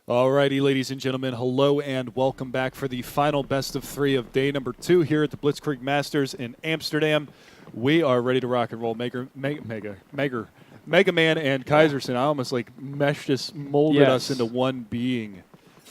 Alrighty, ladies and gentlemen, hello and welcome back for the final best of 3 of day number 2 here at the Blitzkrieg Masters in Amsterdam. We are ready to rock and roll. Mega Man and Kaiserson. I almost molded us into one being.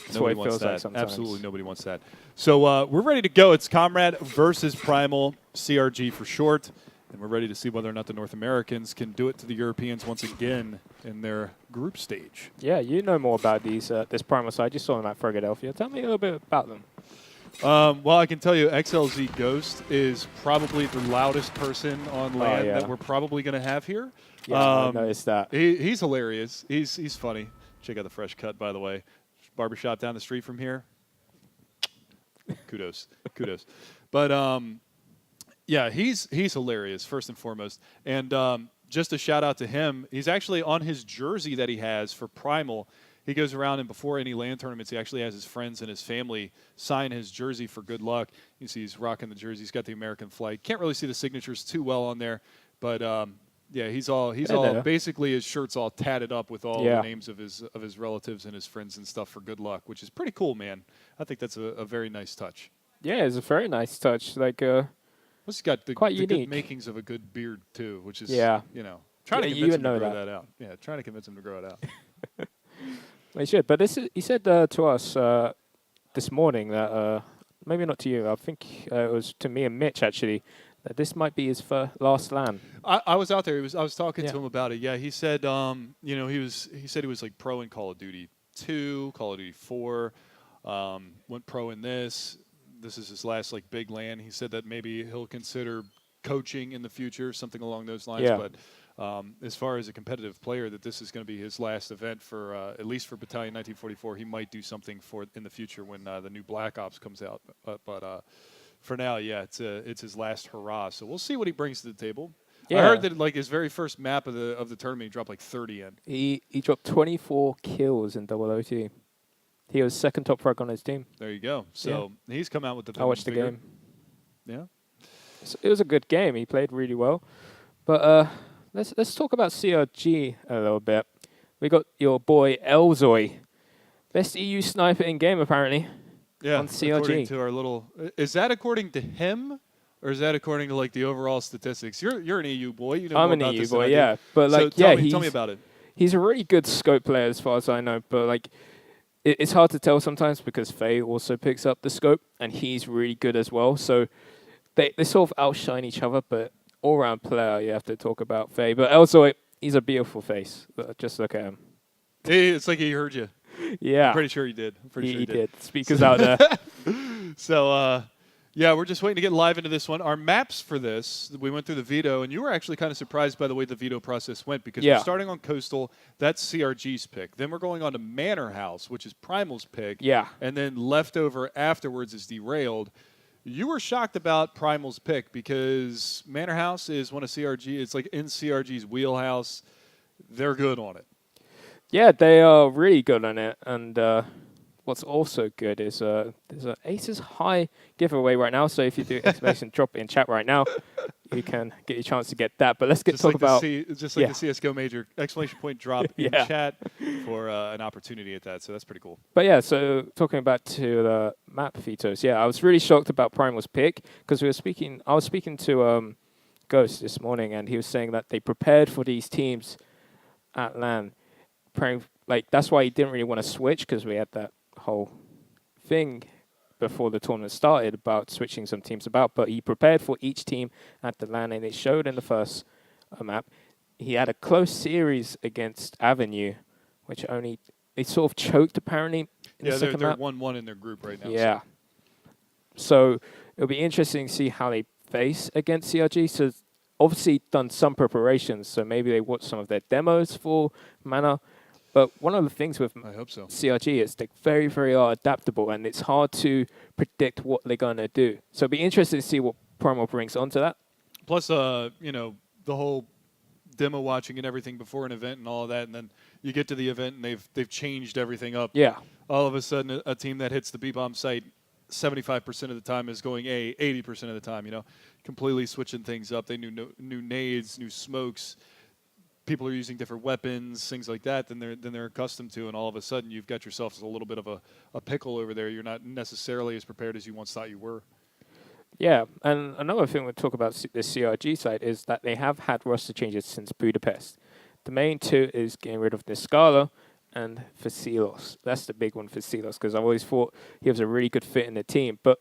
That's what Nobody it wants feels that. like sometimes. Absolutely nobody wants that. So we're ready to go. It's Comrade versus Primal, CRG for short. And we're ready to see whether or not the North Americans can do it to the Europeans once again in their group stage. Yeah, you know more about these this Primal side. You saw them at Philadelphia. Tell me a little bit about them. Well, I can tell you XLZ Ghost is probably the loudest person on land that we're probably going to have here. Yeah, I noticed that. He's hilarious. He's funny. Check out the fresh cut, by the way. Barbershop down the street from here. Kudos. But yeah, he's hilarious, first and foremost. And just a shout out to him. He's actually on his jersey that he has for Primal. He goes around and before any LAN tournaments, he actually has his friends and his family sign his jersey for good luck. You see he's rocking the jersey. He's got the American flag. Can't really see the signatures too well on there, but yeah, he's all basically his shirt's all tatted up with all the names of his relatives and his friends and stuff for good luck, which is pretty cool, man. I think that's a very nice touch. Yeah, it's a very nice touch. Like He's got the good makings of a good beard too, which is trying to convince him to grow that out. Yeah, trying to convince him to grow it out. Well, he should. But he said to us this morning that maybe not to you. I think it was to me and Mitch actually that this might be his last LAN. I was out there. I was talking to him about it. Yeah, he said he said he was like pro in Call of Duty 2, Call of Duty 4, went pro in this. This is his last like big LAN. He said that maybe he'll consider coaching in the future, something along those lines. Yeah. But as far as a competitive player, that this is going to be his last event for at least for Battalion 1944. He might do something for in the future when the new Black Ops comes out. But for now, yeah, it's his last hurrah. So we'll see what he brings to the table. Yeah. I heard that like his very first map of the tournament, he dropped like 30 in. He dropped 24 kills in OOT. He was second top frag on his team. There you go. So he's come out with the. I watched the game. Yeah, so it was a good game. He played really well. But let's talk about CRG a little bit. We got your boy Elzoy, best EU sniper in game apparently. Yeah, on CRG. According to our little, is that according to him, or is that according to like the overall statistics? You're an EU boy. You know I'm more an about EU this boy, than I do. But like, so tell me about it. He's a really good scope player as far as I know. But like, it's hard to tell sometimes because Faye also picks up the scope, and he's really good as well. So they sort of outshine each other. But all-round player, you have to talk about Faye. But also, he's a beautiful face. Just look at him. It's like he heard you. Yeah. I'm pretty sure he did. He did. Speakers out there. So, yeah, we're just waiting to get live into this one. Our maps for this, we went through the veto, and you were actually kind of surprised by the way the veto process went because we're starting on Coastal. That's CRG's pick. Then we're going on to Manor House, which is Primal's pick. Yeah. And then Leftover afterwards is Derailed. You were shocked about Primal's pick because Manor House is one of CRG. It's like in CRG's wheelhouse. They're good on it. Yeah, they are really good on it. And what's also good is there's an Aces High giveaway right now. So if you do exclamation drop it in chat right now, you can get your chance to get that. But let's talk about the CSGO Major exclamation point drop in chat for an opportunity at that. So that's pretty cool. But yeah, so talking about to the map vetoes, yeah, I was really shocked about Primal's pick because I was speaking to Ghost this morning, and he was saying that they prepared for these teams at LAN. Like that's why he didn't really want to switch because we had that whole thing before the tournament started about switching some teams about. But he prepared for each team at the LAN, and it showed in the first map. He had a close series against Avenue, which they sort of choked apparently. In the second they're map. 1-1 in their group right now. Yeah. So it'll be interesting to see how they face against CRG. So obviously done some preparations. So maybe they watched some of their demos for Mana. But one of the things with CRG is they're very, very adaptable, and it's hard to predict what they're going to do. So it'll be interesting to see what Primal brings onto that. Plus, the whole demo watching and everything before an event and all of that, and then you get to the event and they've changed everything up. Yeah. All of a sudden, a team that hits the B-bomb site 75% of the time is going A 80% of the time. Completely switching things up. They knew new nades, new smokes. people are using different weapons, things like that, than they're accustomed to, and all of a sudden you've got yourself a little bit of a pickle over there. You're not necessarily as prepared as you once thought you were. Yeah, and another thing we'll talk about the CRG side is that they have had roster changes since Budapest. The main two is getting rid of Niscala and Vasilos. That's the big one for Vasilos, because I've always thought he was a really good fit in the team. But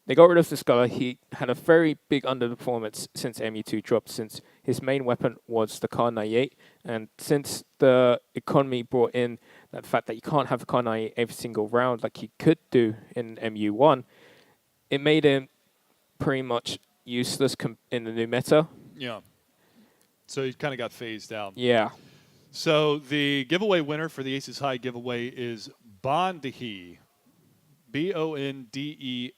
they got rid of Niscala. He had a very big underperformance since MU2 dropped, since his main weapon was the Kar 98. And since the economy brought in that fact that you can't have a Kar 98 every single round like you could do in MU1, it made him pretty much useless in the new meta. Yeah. So he kind of got phased out. Yeah. So the giveaway winner for the Aces High giveaway is Bondehi, Bondehi.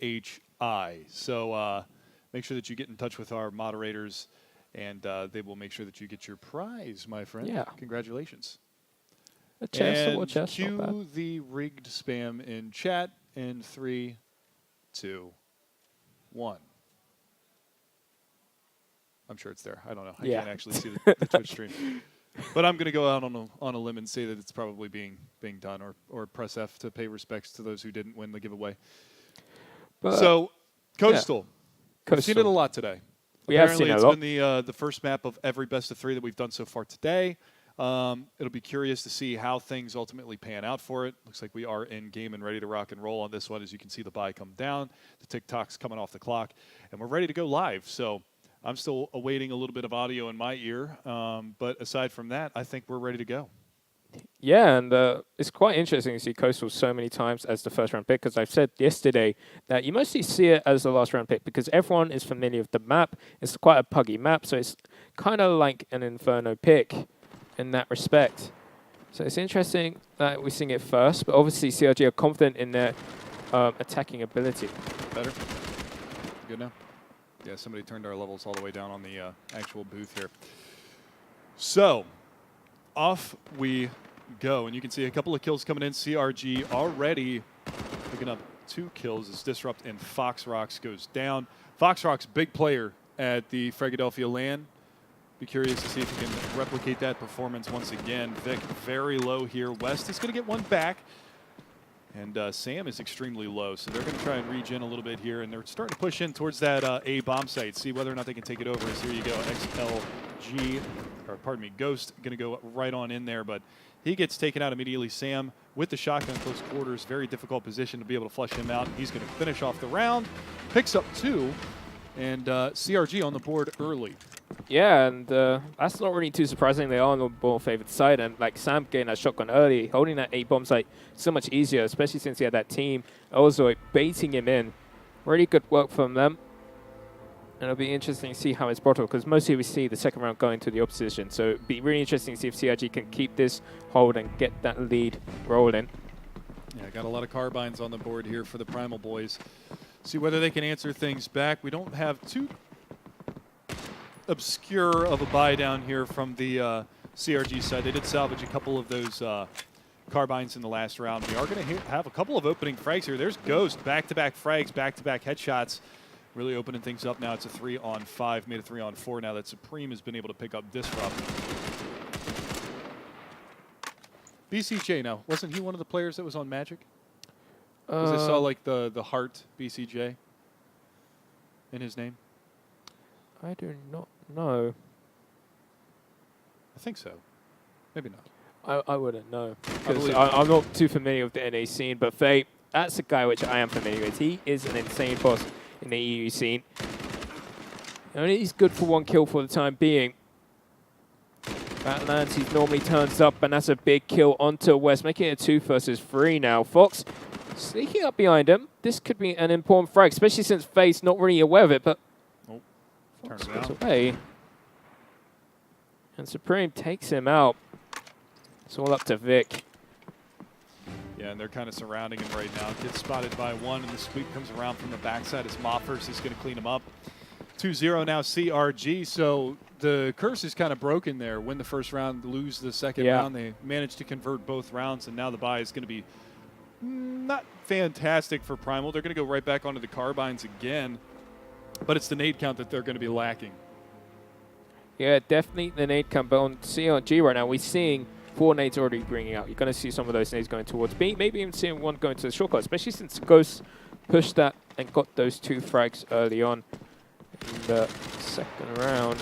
So make sure that you get in touch with our moderators, and they will make sure that you get your prize, my friend. Yeah. Congratulations. A chest and to watch us. cue the rigged spam in chat in 3, 2, 1. I'm sure it's there. I don't know. I can't actually see the Twitch stream. But I'm going to go out on a limb and say that it's probably being done, or press F to pay respects to those who didn't win the giveaway. But So, Coastal. Coastal. We've seen it a lot today. We have Apparently seen it a it's lot. been the first map of every best of 3 that we've done so far today. It'll be curious to see how things ultimately pan out for it. Looks like we are in game and ready to rock and roll on this one. As you can see, the buy come down. The TikTok's coming off the clock. And we're ready to go live. So I'm still awaiting a little bit of audio in my ear. But aside from that, I think we're ready to go. Yeah, and it's quite interesting to see Coastal so many times as the first round pick, because I've said yesterday that you mostly see it as the last round pick because everyone is familiar with the map. It's quite a puggy map, so it's kind of like an Inferno pick in that respect. So it's interesting that we're seeing it first, but obviously CRG are confident in their attacking ability. Better? Good now? Yeah, somebody turned our levels all the way down on the actual booth here. So, off we go. And you can see a couple of kills coming in. CRG already picking up 2 kills as Disrupt and Fox Rocks goes down. Fox Rocks, big player at the Philadelphia LAN. Be curious to see if he can replicate that performance once again. Vic very low here. West is going to get one back. And Sam is extremely low, so they're going to try and regen a little bit here. And they're starting to push in towards that A bomb site. See whether or not they can take it over. So here you go, XLG, or pardon me, Ghost going to go right on in there. But he gets taken out immediately. Sam with the shotgun close quarters, very difficult position to be able to flush him out. He's going to finish off the round, picks up 2, and CRG on the board early. Yeah, and that's not really too surprising. They are on the more favored side, and like Sam getting that shotgun early, holding that A-bomb site so much easier, especially since he had that team also baiting him in. Really good work from them. And it'll be interesting to see how it's brought up, because mostly we see the second round going to the opposition. So it'll be really interesting to see if CRG can keep this hold and get that lead rolling. Yeah, got a lot of carbines on the board here for the Primal boys. See whether they can answer things back. We don't have too obscure of a buy down here from the CRG side. They did salvage a couple of those carbines in the last round. We are going to have a couple of opening frags here. There's Ghost, back-to-back frags, back-to-back headshots. Really opening things up now. It's a 3-on-5, made a 3-on-4 now that Supreme has been able to pick up Disrupt. BCJ now, wasn't he one of the players that was on Magic? Because I saw like the heart BCJ in his name. I do not know. I think so. Maybe not. I wouldn't know, because I'm not too familiar with the NA scene, but Faye, that's a guy which I am familiar with. He is an insane boss in the EU scene. And he's good for 1 kill for the time being. That lands, he normally turns up, and that's a big kill onto West, making it a 2 versus 3 now. Fox sneaking up behind him. This could be an important frag, especially since Faye's not really aware of it, but Fox goes away. And Supreme takes him out. It's all up to Vic. Yeah, and they're kind of surrounding him right now. Gets spotted by 1, and the sweep comes around from the backside as Moffers is going to clean him up. 2-0 now CRG, so the curse is kind of broken there. Win the first round, lose the second round. They managed to convert both rounds, and now the buy is going to be not fantastic for Primal. They're going to go right back onto the carbines again, but it's the nade count that they're going to be lacking. Yeah, definitely the nade camp. But on CRG right now, we're seeing 4 nades already bringing out. You're going to see some of those nades going towards B. Maybe even seeing one going to the shortcut, especially since Ghost pushed that and got those 2 frags early on in the second round.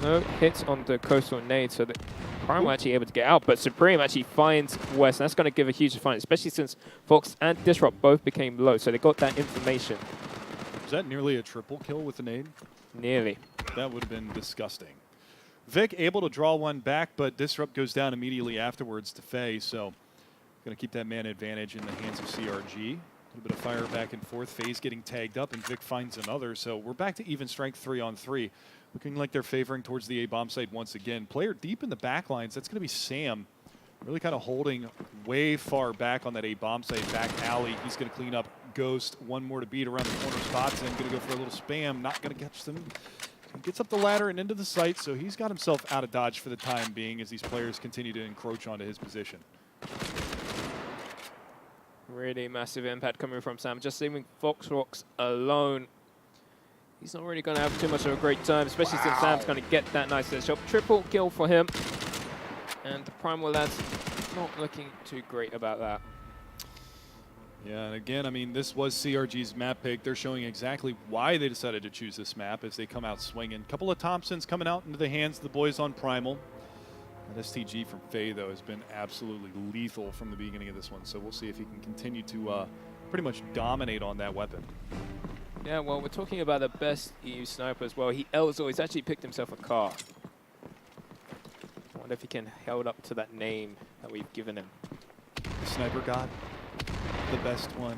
No hits on the coastal nade, so the Primal actually able to get out, but Supreme actually finds West, and that's going to give a huge advantage, especially since Fox and Disrupt both became low, so they got that information. Was that nearly a triple kill with the nade? Nearly. That would have been disgusting. Vic able to draw one back, but Disrupt goes down immediately afterwards to Faye, so going to keep that man advantage in the hands of CRG. A little bit of fire back and forth. Faye's getting tagged up, and Vic finds another, so we're back to even strength 3-on-3. Looking like they're favoring towards the A-bomb site once again. Player deep in the back lines, that's going to be Sam. Really kind of holding way far back on that A-bomb site, back alley. He's going to clean up Ghost. One more to beat around the corner spots, and going to go for a little spam. Not going to catch them. He gets up the ladder and into the site, so he's got himself out of dodge for the time being as these players continue to encroach onto his position. Really massive impact coming from Sam. Just leaving Foxrocks alone. He's not really going to have too much of a great time, especially since Sam's going to get that nice shot. Triple kill for him. And the Primal lads not looking too great about that. Yeah, and again, I mean, this was CRG's map pick. They're showing exactly why they decided to choose this map as they come out swinging. A couple of Thompsons coming out into the hands of the boys on Primal. That STG from Faye, though, has been absolutely lethal from the beginning of this one. So we'll see if he can continue to pretty much dominate on that weapon. Yeah, well, we're talking about the best EU sniper as well. He's actually picked himself a car. I wonder if he can hold up to that name that we've given him. The sniper god, the best one.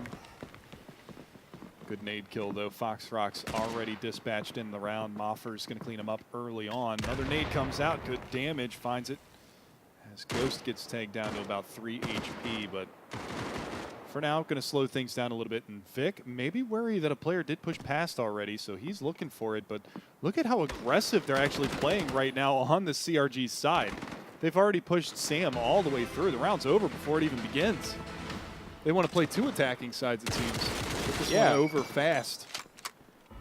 Good nade kill, though. Foxrocks already dispatched in the round. Moffer's going to clean him up early on. Another nade comes out. Good damage. Finds it as Ghost gets tagged down to about 3 HP, but for now, going to slow things down a little bit. And Vic may be worried that a player did push past already, so he's looking for it. But look at how aggressive they're actually playing right now on the CRG side. They've already pushed Sam all the way through. The round's over before it even begins. They want to play 2 attacking sides, it seems. Get this one over fast.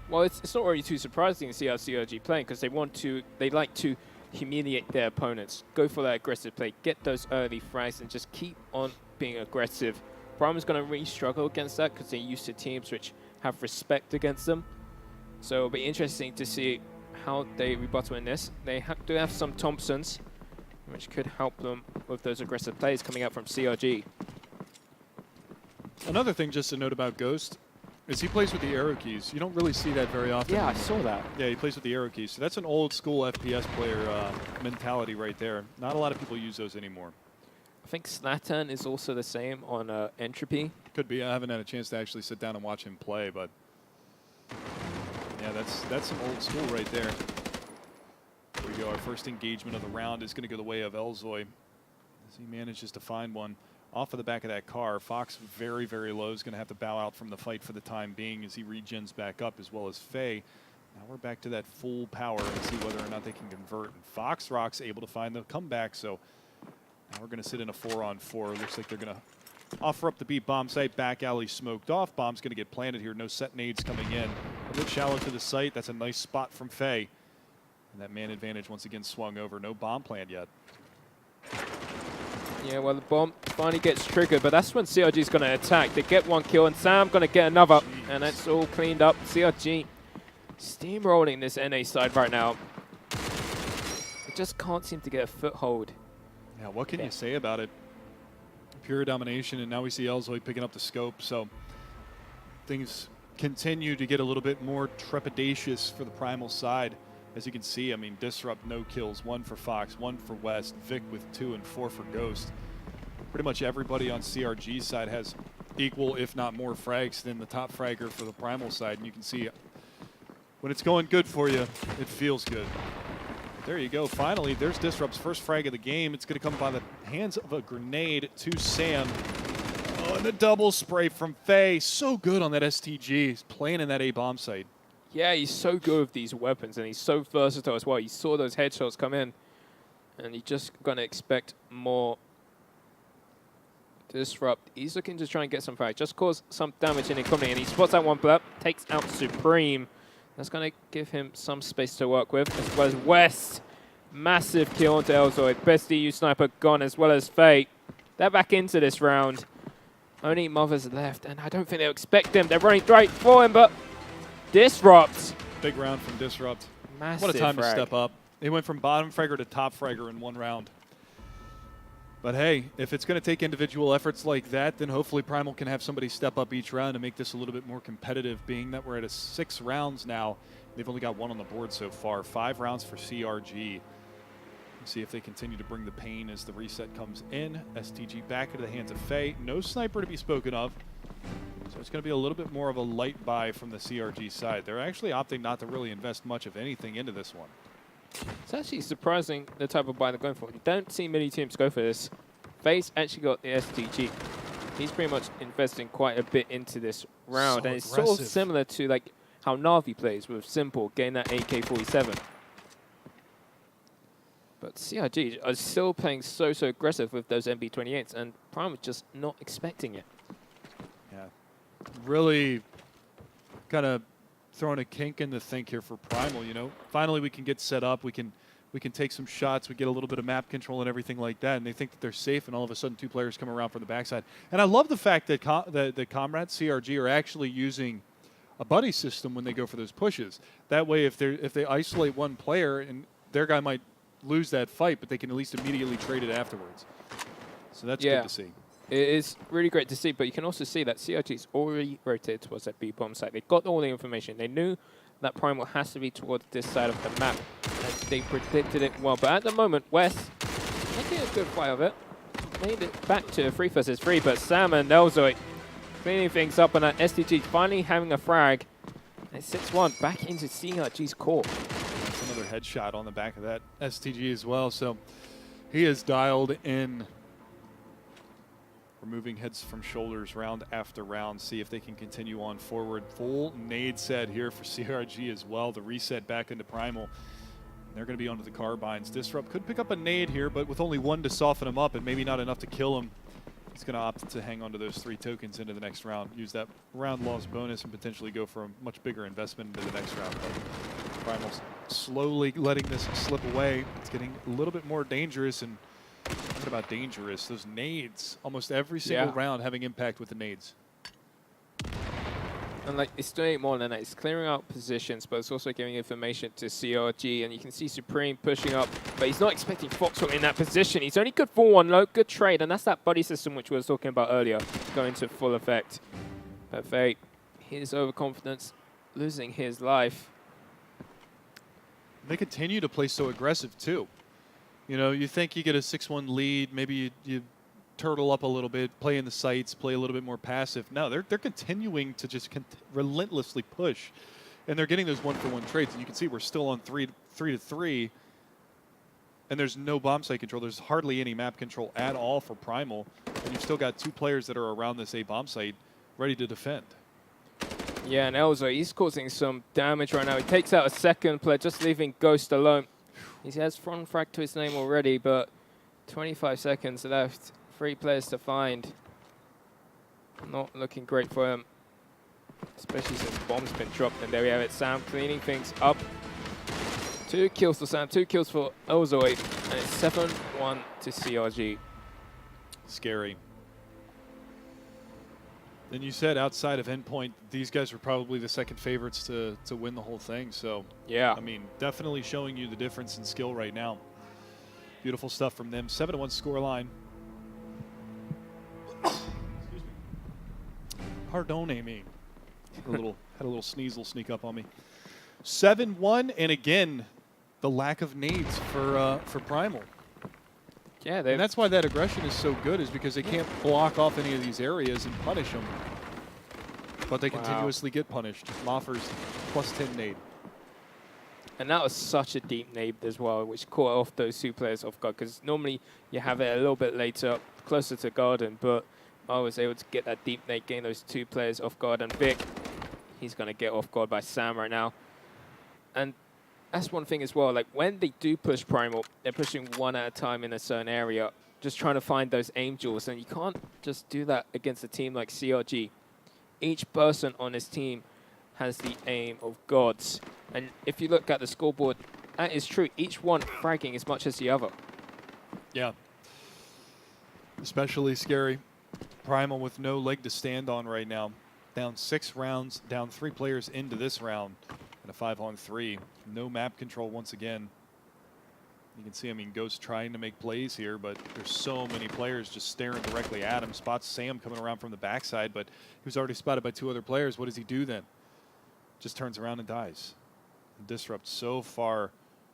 Well, it's not really too surprising to see how CRG playing because they like to humiliate their opponents, go for that aggressive play, get those early frags, and just keep on being aggressive. Primal's going to really struggle against that because they're used to teams which have respect against them. So it'll be interesting to see how they rebuttal in this. They do have some Thompsons, which could help them with those aggressive plays coming out from CRG. Another thing just to note about Ghost is he plays with the arrow keys. You don't really see that very often. Yeah, I saw that. Yeah, he plays with the arrow keys. So that's an old school FPS player mentality right there. Not a lot of people use those anymore. I think Slatan is also the same on Entropy. Could be. I haven't had a chance to actually sit down and watch him play, but yeah, that's some old school right there. Here we go. Our first engagement of the round is going to go the way of Elzoy as he manages to find one off of the back of that car. Fox very, very low, is going to have to bow out from the fight for the time being as he regens back up, as well as Faye. Now we're back to that full power and see whether or not they can convert. And Foxrocks able to find the comeback, so now we're going to sit in a 4-on-4. Looks like they're going to offer up the beat bomb site. Back alley smoked off. Bomb's going to get planted here. No set nades coming in. A bit shallow to the site. That's a nice spot from Faye. And that man advantage once again swung over. No bomb plant yet. Yeah, well, the bomb finally gets triggered, but that's when CRG's going to attack. They get one kill, and Sam going to get another, and that's all cleaned up. CRG steamrolling this NA side right now. They just can't seem to get a foothold. Yeah, what can you say about it? Pure domination, and now we see Elzoy picking up the scope, so things continue to get a little bit more trepidatious for the Primal side. As you can see, I mean, Disrupt, no kills. 1 for Fox, 1 for West. Vic with 2 and 4 for Ghost. Pretty much everybody on CRG's side has equal, if not more, frags than the top fragger for the Primal side. And you can see when it's going good for you, it feels good. There you go. Finally, there's Disrupt's first frag of the game. It's going to come by the hands of a grenade to Sam. Oh, and the double spray from Faye. So good on that STG. He's playing in that A-bomb site. Yeah, he's so good with these weapons, and he's so versatile as well. You saw those headshots come in, and you're just going to expect more. Disrupt. He's looking to try and get some fire, just cause some damage in economy, and he spots out one blip, takes out Supreme. That's going to give him some space to work with, as well as West. Massive kill onto Elzoid. Best EU sniper gone, as well as Fate. They're back into this round. Only Mothers left, and I don't think they'll expect him. They're running right for him, but Disrupt. Big round from Disrupt. Massive What a time frag. to step up. He went from bottom fragger to top fragger in 1 round. But hey, if it's going to take individual efforts like that, then hopefully Primal can have somebody step up each round and make this a little bit more competitive, being that we're at 6 rounds now. They've only got 1 on the board so far. 5 rounds for CRG. See if they continue to bring the pain as the reset comes in. STG back into the hands of Faye. No sniper to be spoken of. So it's going to be a little bit more of a light buy from the CRG side. They're actually opting not to really invest much of anything into this one. It's actually surprising the type of buy they're going for. You don't see many teams go for this. Faye's actually got the STG. He's pretty much investing quite a bit into this round. So and it's sort of aggressive. similar to like how Na'Vi plays with Simple, getting that AK-47. But CRG are still playing so aggressive with those MB28s, and Prime is just not expecting it. Yeah, really kind of throwing a kink in the think here for Primal, you know. Finally we can get set up, we can take some shots, we get a little bit of map control and everything like that, and they think that they're safe, and all of a sudden 2 players come around from the backside. And I love the fact that the Comrade CRG are actually using a buddy system when they go for those pushes. That way if they isolate one player, and their guy might lose that fight, but they can at least immediately trade it afterwards. So that's good to see. It is really great to see, but you can also see that CRG's already rotated towards that B bomb site. They got all the information. They knew that Primal has to be towards this side of the map, and they predicted it well. But at the moment, West making a good fight of it. Made it back to 3 versus 3, but Sam and Elzoid cleaning things up, and that STG finally having a frag. And 6-1 back into CRG's core. That's another headshot on the back of that STG as well. So he is dialed in. Removing heads from shoulders round after round. See if they can continue on forward. Full nade set here for CRG as well. The reset back into Primal. They're going to be onto the carbines. Disrupt could pick up a nade here, but with only 1 to soften him up and maybe not enough to kill him, he's going to opt to hang on to those 3 tokens into the next round. Use that round loss bonus and potentially go for a much bigger investment into the next round. But Primal's slowly letting this slip away. It's getting a little bit more dangerous. And what about dangerous? Those nades, almost every single round having impact with the nades. And like, it's doing more than that. It's clearing out positions, but it's also giving information to CRG. And you can see Supreme pushing up, but he's not expecting Foxhawk in that position. He's only good for 1 low, good trade. And that's that buddy system which we were talking about earlier, going to full effect. But Fate, his overconfidence, losing his life. They continue to play so aggressive too. You know, you think you get a 6-1 lead, maybe you turtle up a little bit, play in the sights, play a little bit more passive. No, they're continuing to just relentlessly push, and they're getting those 1-for-1 trades. And you can see we're still on 3 to 3, and there's no bomb site control. There's hardly any map control at all for Primal, and you've still got 2 players that are around this A bomb site ready to defend. Yeah, and Elzo, he's causing some damage right now. He takes out a 2nd player, just leaving Ghost alone. He has front frag to his name already, but 25 seconds left. 3 players to find. Not looking great for him, especially since bomb's been dropped. And there we have it, Sam cleaning things up. 2 kills for Sam, 2 kills for Elzoid, and it's 7-1 to CRG. Scary. And you said outside of Endpoint, these guys were probably the 2nd favorites to win the whole thing. So, yeah, I mean, definitely showing you the difference in skill right now. Beautiful stuff from them. 7-1 scoreline. Pardon me. Had a little sneasel sneak up on me. 7-1, and again, the lack of nades for Primal. Yeah, and that's why that aggression is so good, is because they can't block off any of these areas and punish them. But they continuously get punished. Moffers +10 nade. And that was such a deep nade as well, which caught off those 2 players off guard, because normally you have it a little bit later, closer to Garden, but I was able to get that deep nade, getting those 2 players off guard. And Vic, he's going to get off guard by Sam right now. And that's one thing as well, like when they do push Primal, they're pushing 1 at a time in a certain area, just trying to find those aim jewels, and you can't just do that against a team like CRG. Each person on this team has the aim of gods. And if you look at the scoreboard, that is true. Each one fragging as much as the other. Yeah. Especially scary. Primal with no leg to stand on right now. Down 6 rounds, down 3 players into this round. And a 5-on-3. No map control once again. You can see, I mean, Ghost trying to make plays here, but there's so many players just staring directly at him. Spots Sam coming around from the backside, but he was already spotted by 2 other players. What does he do then? Just turns around and dies. Disrupt so far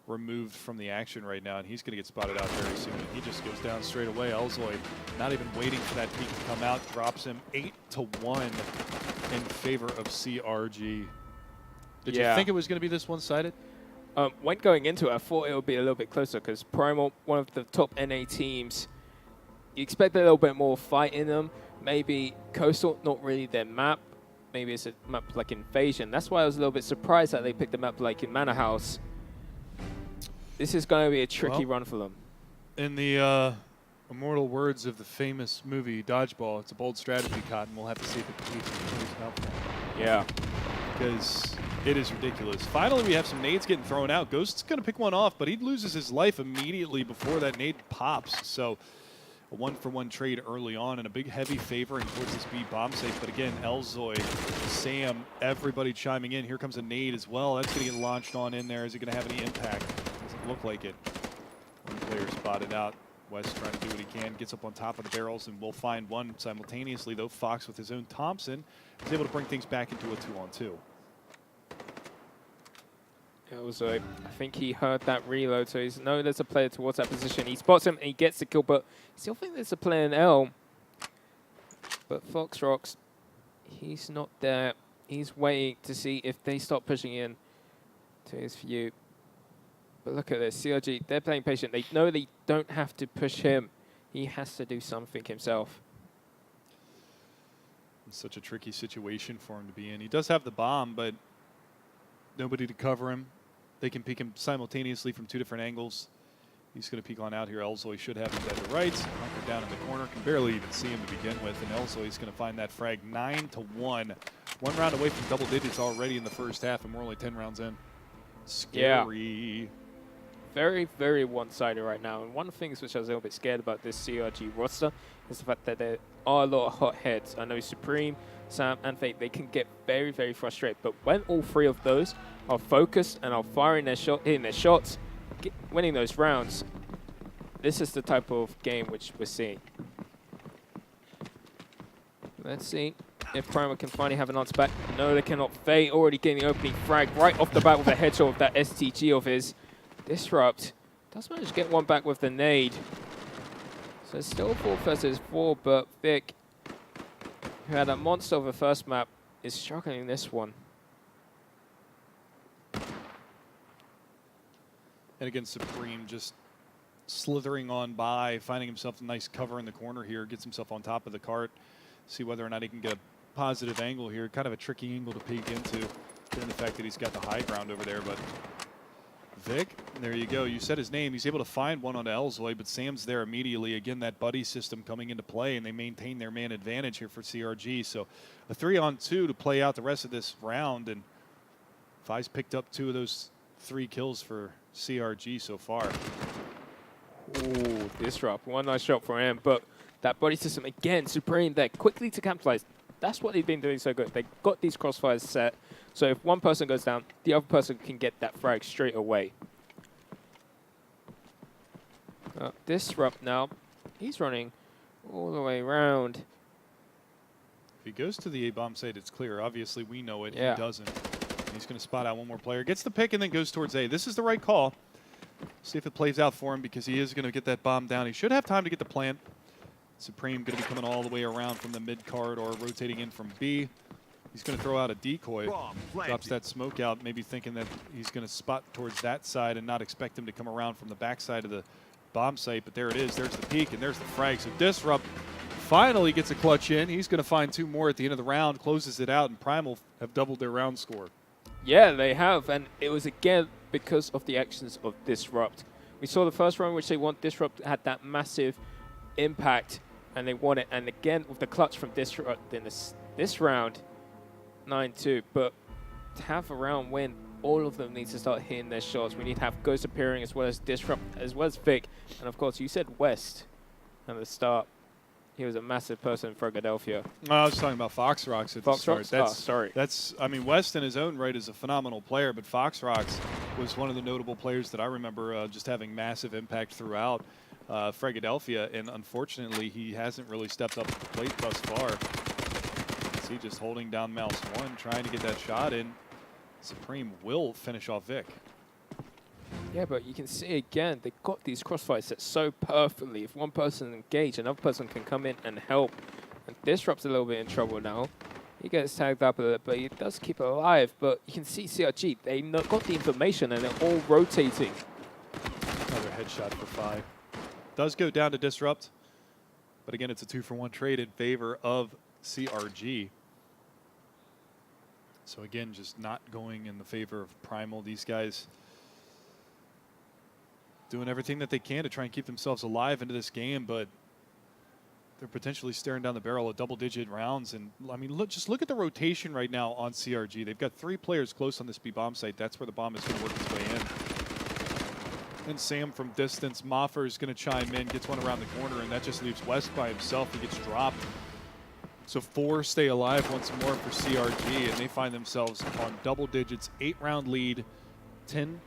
removed from the action right now, and he's going to get spotted out very soon. And he just goes down straight away. Elzoy, not even waiting for that peak to come out, drops him 8-1 in favor of CRG. Did you think it was going to be this one-sided? When going into it, I thought it would be a little bit closer because Primal, one of the top NA teams, you expect a little bit more fight in them. Maybe Coastal, not really their map. Maybe it's a map like Invasion. That's why I was a little bit surprised that they picked a map like in Manor House. This is going to be a tricky run for them. In the immortal words of the famous movie Dodgeball, it's a bold strategy, Cotton. We'll have to see if it competes in the police outfit. Yeah. Because it is ridiculous. Finally, we have some nades getting thrown out. Ghost's going to pick one off, but he loses his life immediately before that nade pops. So a 1-for-1 trade early on and a big heavy favoring towards this B bomb safe. But again, Elzoy, Sam, everybody chiming in. Here comes a nade as well. That's going to get launched on in there. Is it going to have any impact? Doesn't look like it. One player spotted out. West trying to do what he can, gets up on top of the barrels, and will find one simultaneously, though Fox with his own Thompson is able to bring things back into a 2-on-2. It was I think he heard that reload, so he's known there's a player towards that position. He spots him and he gets the kill, but still think there's a player in L. But Fox Rocks, he's not there. He's waiting to see if they start pushing in to his view. But look at this, CRG, they're playing patient. They know they don't have to push him. He has to do something himself. It's such a tricky situation for him to be in. He does have the bomb, but nobody to cover him. They can peek him simultaneously from 2 different angles. He's going to peek on out here. Elzoy should have him dead to rights. Hunkered down in the corner. Can barely even see him to begin with. And Elzoy's going to find that frag 9-1. 1 round away from double digits already in the first half, and we're only 10 rounds in. Scary. Yeah. Very, very one-sided right now. And one of the things which I was a little bit scared about this CRG roster is the fact that there are a lot of hot heads. I know Supreme, Sam, and Fate, they can get very, very frustrated. But when all 3 of those are focused and are firing their hitting their shots, winning those rounds, this is the type of game which we're seeing. Let's see if Primal can finally have an answer back. No, they cannot. Fate already getting the opening frag right off the bat with a headshot of that STG of his. Disrupt does manage to get one back with the nade. So it's still 4 versus 4, but Vic, who had a monster of a first map, is struggling in this one. And again, Supreme just slithering on by, finding himself a nice cover in the corner here, gets himself on top of the cart, see whether or not he can get a positive angle here. Kind of a tricky angle to peek into, given the fact that he's got the high ground over there, but Vic, there you go. You said his name. He's able to find one on Elzoy, but Sam's there immediately. Again, that buddy system coming into play, and they maintain their man advantage here for CRG. So a 3-on-2 to play out the rest of this round, and Fi's picked up 2 of those 3 kills for CRG so far. Ooh, Disrupt. One nice shot for him, but that body system, again, Supreme there, quickly to capitalize. That's what they've been doing so good. They got these crossfires set, so if one person goes down, the other person can get that frag straight away. Disrupt now, he's running all the way around. If he goes to the A-bomb site, it's clear. Obviously, we know it. Yeah. He doesn't. He's going to spot out one more player. Gets the pick and then goes towards A. This is the right call. See if it plays out for him because he is going to get that bomb down. He should have time to get the plant. Supreme going to be coming all the way around from the mid card or rotating in from B. He's going to throw out a decoy. Drops that smoke out, maybe thinking that he's going to spot towards that side and not expect him to come around from the backside of the bomb site. But there it is. There's the peak and there's the frag. So Disrupt finally gets a clutch in. He's going to find 2 more at the end of the round, closes it out, and Primal have doubled their round score. Yeah, they have, and it was again because of the actions of Disrupt. We saw the first round which they won. Disrupt had that massive impact, and they won it. And again, with the clutch from Disrupt in this round, 9-2. But to have a round win, all of them need to start hitting their shots. We need to have Ghost appearing as well as Disrupt, as well as Vic. And of course, you said West at the start. He was a massive person for Philadelphia. I was talking about Fox Rocks at the start. Sorry. I mean, West in his own right is a phenomenal player, but Fox Rocks was one of the notable players that I remember just having massive impact throughout Philadelphia, and unfortunately, he hasn't really stepped up to the plate thus far. See, just holding down mouse 1, trying to get that shot in. Supreme will finish off Vic. Yeah, but you can see again, they got these crossfires set so perfectly. If one person engaged, another person can come in and help. And Disrupt's a little bit in trouble now. He gets tagged up a little, but he does keep it alive. But you can see CRG, they got the information and they're all rotating. Another headshot for 5. Does go down to Disrupt. But again, it's a 2-for-1 trade in favor of CRG. So again, just not going in the favor of Primal. These guys doing everything that they can to try and keep themselves alive into this game, but they're potentially staring down the barrel of double-digit rounds. And I mean, just look at the rotation right now on CRG. They've got 3 players close on this B-bomb site. That's where the bomb is going to work its way in. And Sam from distance, Moffer is going to chime in, gets one around the corner, and that just leaves West by himself. He gets dropped. So 4 stay alive once more for CRG, and they find themselves on double digits, 8-round lead, 10-2.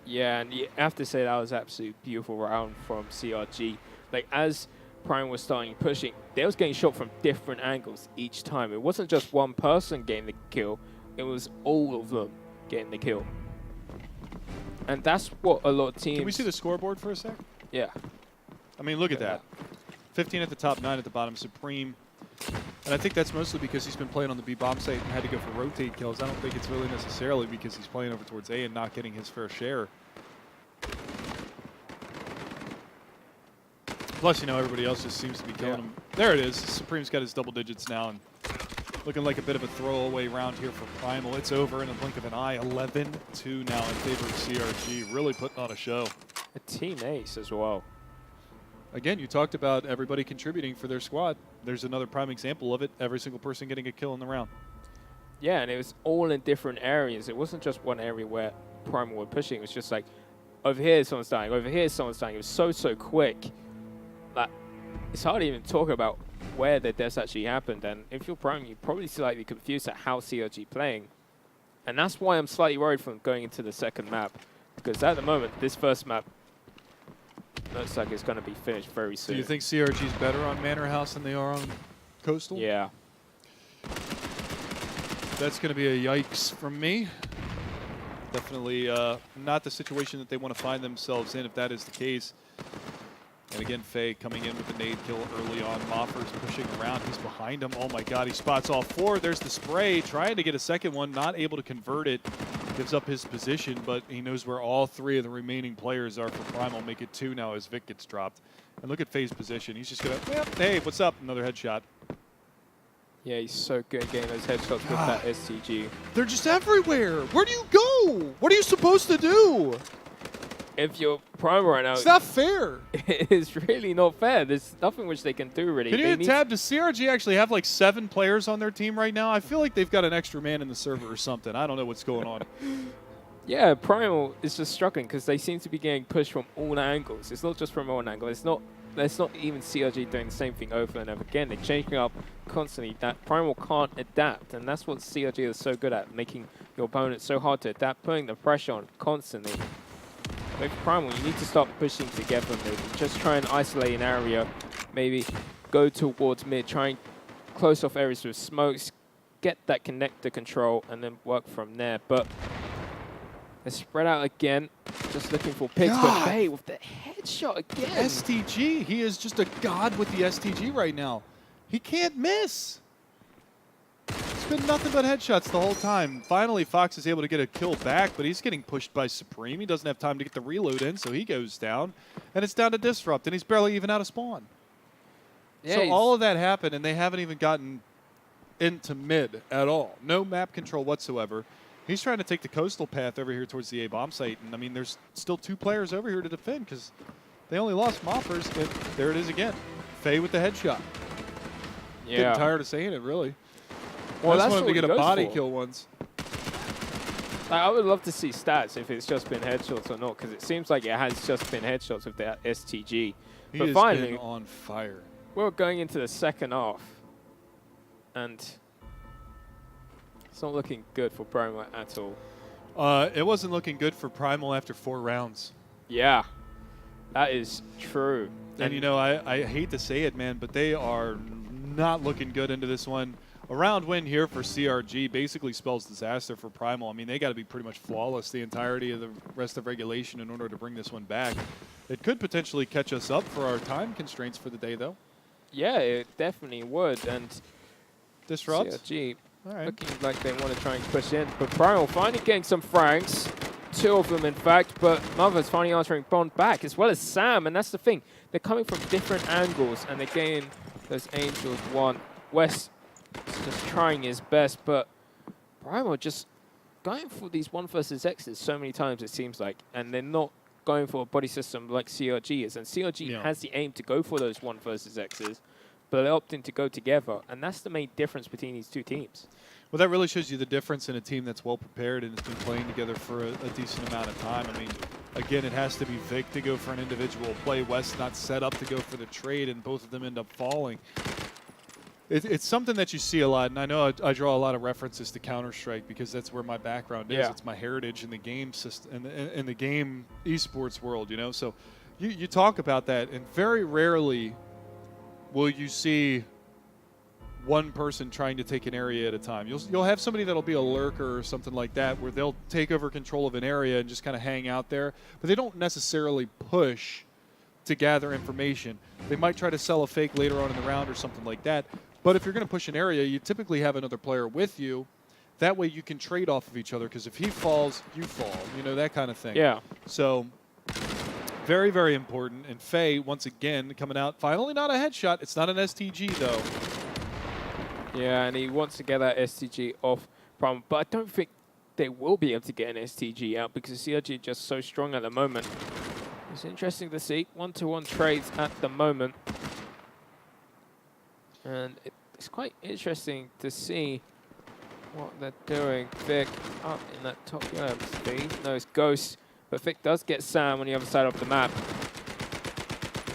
Yeah, and you have to say that was absolutely beautiful round from CRG. Like, as Prime was starting pushing, they was getting shot from different angles each time. It wasn't just one person getting the kill, it was all of them getting the kill. And that's what a lot of teams... Can we see the scoreboard for a sec? Yeah. I mean, look at that. 15 at the top, 9 at the bottom, Supreme. And I think that's mostly because he's been playing on the B-bomb site and had to go for rotate kills. I don't think it's really necessarily because he's playing over towards A and not getting his fair share. Plus, you know, everybody else just seems to be killing him. There it is. Supreme's got his double digits now, and looking like a bit of a throwaway round here for Primal. It's over in a blink of an eye. 11-2 now in favor of CRG. Really putting on a show. A team ace as well. Again, you talked about everybody contributing for their squad. There's another prime example of it. Every single person getting a kill in the round. Yeah, and it was all in different areas. It wasn't just one area where Primal were pushing. It was just like, over here someone's dying, over here someone's dying. It was so quick. Like, it's hard to even talk about where the deaths actually happened. And if you're Primal, you're probably slightly confused at how CRG playing. And that's why I'm slightly worried from going into the second map. Because at the moment, this first map looks like it's going to be finished very soon. Do you think CRG's better on Manor House than they are on Coastal? Yeah. That's going to be a yikes from me. Definitely not the situation that they want to find themselves in if that is the case. And again, Faye coming in with the nade kill early on. Moffer's pushing around. He's behind him. Oh my god, he spots all 4. There's the spray. Trying to get a second one. Not able to convert it. Gives up his position, but he knows where all 3 of the remaining players are for Primal. Make it 2 now as Vic gets dropped. And look at Faye's position. He's just going to, well, hey, what's up? Another headshot. Yeah, he's so good at getting those headshots with that STG. They're just everywhere. Where do you go? What are you supposed to do? If you're Primal right now, It's not fair. it's really not fair. There's nothing which they can do, really. Can you tab? Does CRG actually have like 7 players on their team right now? I feel like they've got an extra man in the server or something. I don't know what's going on. Yeah, Primal is just struggling because they seem to be getting pushed from all angles. It's not just from one angle. It's not even CRG doing the same thing over and over again. They're changing up constantly. That Primal can't adapt, and that's what CRG is so good at, making your opponent so hard to adapt, putting the pressure on constantly. With Primal, you need to start pushing together, maybe. Just try and isolate an area, maybe go towards mid, try and close off areas with smokes, get that connector control, and then work from there. But they're spread out again, just looking for picks. But Faye with the headshot again. STG, he is just a god with the STG right now. He can't miss. It's been nothing but headshots the whole time. Finally, Fox is able to get a kill back, but he's getting pushed by Supreme. He doesn't have time to get the reload in, so he goes down. And it's down to Disrupt, and he's barely even out of spawn. Yeah, so all of that happened, and they haven't even gotten into mid at all. No map control whatsoever. He's trying to take the coastal path over here towards the A-bomb site. And, I mean, there's still 2 players over here to defend because they only lost Moffers. And there it is again. Faye with the headshot. Yeah. Getting tired of saying it, really. Well, I that's just wanted what to get he a goes body for. kill once. I would love to see stats if it's just been headshots or not, because it seems like it has just been headshots with that STG. He But has finally, been on fire. we're going into the second half, and it's not looking good for Primal at all. It wasn't looking good for Primal after 4 rounds. Yeah, that is true. And you know, I hate to say it, man, but they are not looking good into this one. A round win here for CRG basically spells disaster for Primal. I mean, they got to be pretty much flawless the entirety of the rest of regulation in order to bring this one back. It could potentially catch us up for our time constraints for the day, though. Yeah, it definitely would. And Disrupt. CRG All right. looking like they want to try and push in. But Primal finally getting some frags. 2 of them, in fact. But Mother's finally answering Bond back, as well as Sam. And that's the thing. They're coming from different angles, and they're getting those Angels one. West is just trying his best, but Primal just going for these 1 versus X's so many times, it seems like. And they're not going for a body system like CRG is. And CRG has the aim to go for those 1 versus X's, but they're opting to go together. And that's the main difference between these 2 teams. Well, that really shows you the difference in a team that's well prepared and has been playing together for a decent amount of time. I mean, again, it has to be Vic to go for an individual play. West not set up to go for the trade, and both of them end up falling. It's something that you see a lot, and I know I draw a lot of references to Counter-Strike because that's where my background is. Yeah. It's my heritage in the game system, in the game esports world, you know. So you talk about that, and very rarely will you see one person trying to take an area at a time. You'll have somebody that'll be a lurker or something like that, where they'll take over control of an area and just kind of hang out there, but they don't necessarily push to gather information. They might try to sell a fake later on in the round or something like that. But if you're going to push an area, you typically have another player with you. That way you can trade off of each other, because if he falls, you fall. You know, that kind of thing. Yeah. So very, very important. And Faye, once again, coming out. Finally not a headshot. It's not an STG, though. Yeah, and he wants to get that STG off Primal. But I don't think they will be able to get an STG out, because CRG is just so strong at the moment. It's interesting to see. 1-to-1 trades at the moment. And it's quite interesting to see what they're doing. Vic up in that top speed. No, it's Ghost. But Vic does get Sam on the other side of the map.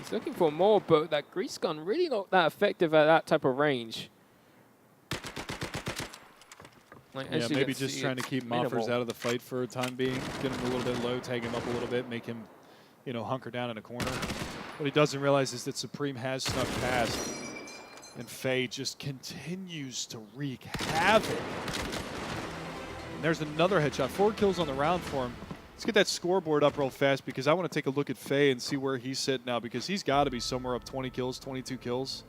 He's looking for more, but that grease gun really not that effective at that type of range. Like, Yeah, maybe just trying to keep Moffers out of the fight for a time being. Get him a little bit low, tag him up a little bit, make him, you know, hunker down in a corner. What he doesn't realize is that Supreme has snuck past. And Faye just continues to wreak havoc. And there's another headshot. 4 kills on the round for him. Let's get that scoreboard up real fast, because I want to take a look at Faye and see where he's sitting now, because he's got to be somewhere up 20 kills, 22 kills,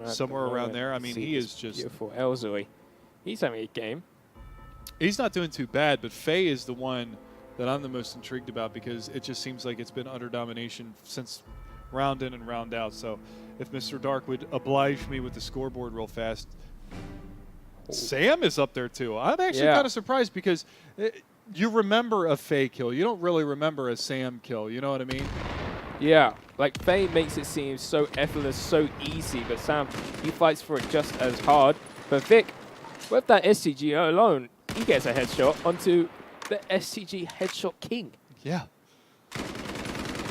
somewhere around there. I mean, he is just beautiful. Elzoy, he's having a game. He's not doing too bad, but Faye is the one that I'm the most intrigued about, because it just seems like it's been utter domination since round in and round out. So if Mr. Dark would oblige me with the scoreboard real fast. Sam is up there too. I'm actually kind of surprised, because you remember a Faye kill. You don't really remember a Sam kill. You know what I mean? Yeah, like Faye makes it seem so effortless, so easy, but Sam, he fights for it just as hard. But Vic, with that SCG alone, he gets a headshot onto the SCG headshot king. Yeah.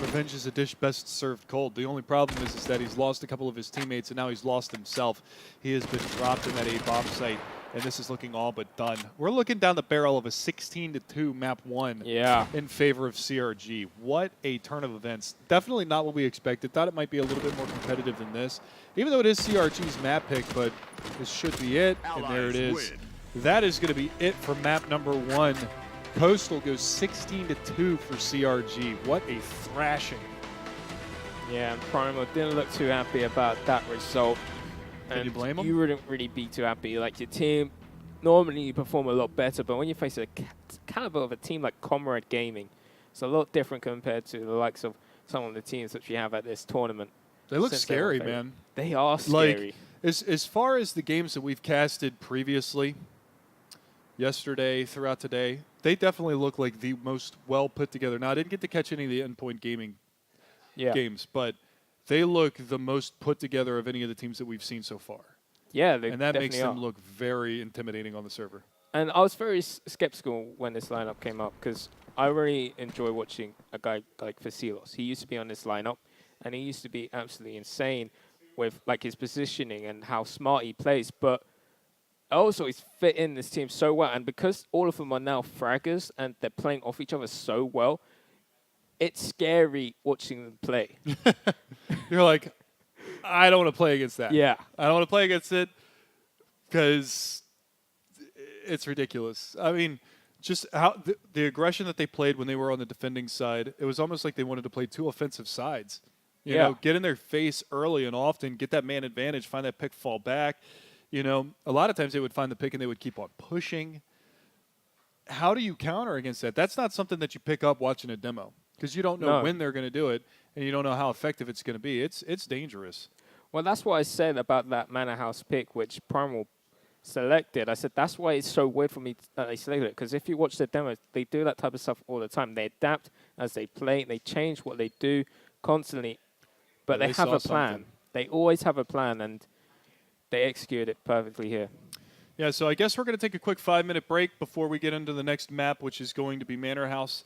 Revenge is a dish best served cold. The only problem is that he's lost a couple of his teammates, and now he's lost himself. He has been dropped in that A-bomb site, and this is looking all but done. We're looking down the barrel of a 16-2 map 1 in favor of CRG. What a turn of events. Definitely not what we expected. Thought it might be a little bit more competitive than this, even though it is CRG's map pick, but this should be it, and there it is. That is going to be it for map number 1. Coastal goes 16-2 for CRG. What a thrashing. Yeah, and Primal didn't look too happy about that result. Can you blame him? You wouldn't really be too happy. Like, your team, normally you perform a lot better, but when you face a caliber of a team like Comrade Gaming, it's a lot different compared to the likes of some of the teams that we have at this tournament. They look scary, man. They are scary. Like, as far as the games that we've casted previously, yesterday, throughout today, they definitely look like the most well put together. Now, I didn't get to catch any of the Endpoint Gaming games, but they look the most put together of any of the teams that we've seen so far. Yeah, they and that makes definitely them are. look very intimidating on the server. And I was very skeptical when this lineup came up because I really enjoy watching a guy like Vasilos. He used to be on this lineup, and he used to be absolutely insane with like his positioning and how smart he plays. But also, he's fit in this team so well, and because all of them are now fraggers and they're playing off each other so well, it's scary watching them play. You're like, I don't want to play against that. Yeah. I don't want to play against it because it's ridiculous. I mean, just how the aggression that they played when they were on the defending side, it was almost like they wanted to play two offensive sides. You know, get in their face early and often, get that man advantage, find that pick, fall back. You know, a lot of times they would find the pick and they would keep on pushing. How do you counter against that? That's not something that you pick up watching a demo because you don't know when they're going to do it and you don't know how effective it's going to be. It's dangerous. Well, that's what I said about that Manor House pick, which Primal selected. I said that's why it's so weird for me that they selected it, because if you watch the demos, they do that type of stuff all the time. They adapt as they play. They change what they do constantly, but they have a plan. Something. They always have a plan, and they execute it perfectly here. Yeah, so I guess we're going to take a quick 5-minute break before we get into the next map, which is going to be Manor House.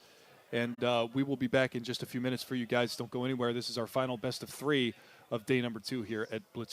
And we will be back in just a few minutes for you guys. Don't go anywhere. This is our final best of 3 of day number 2 here at Blitz.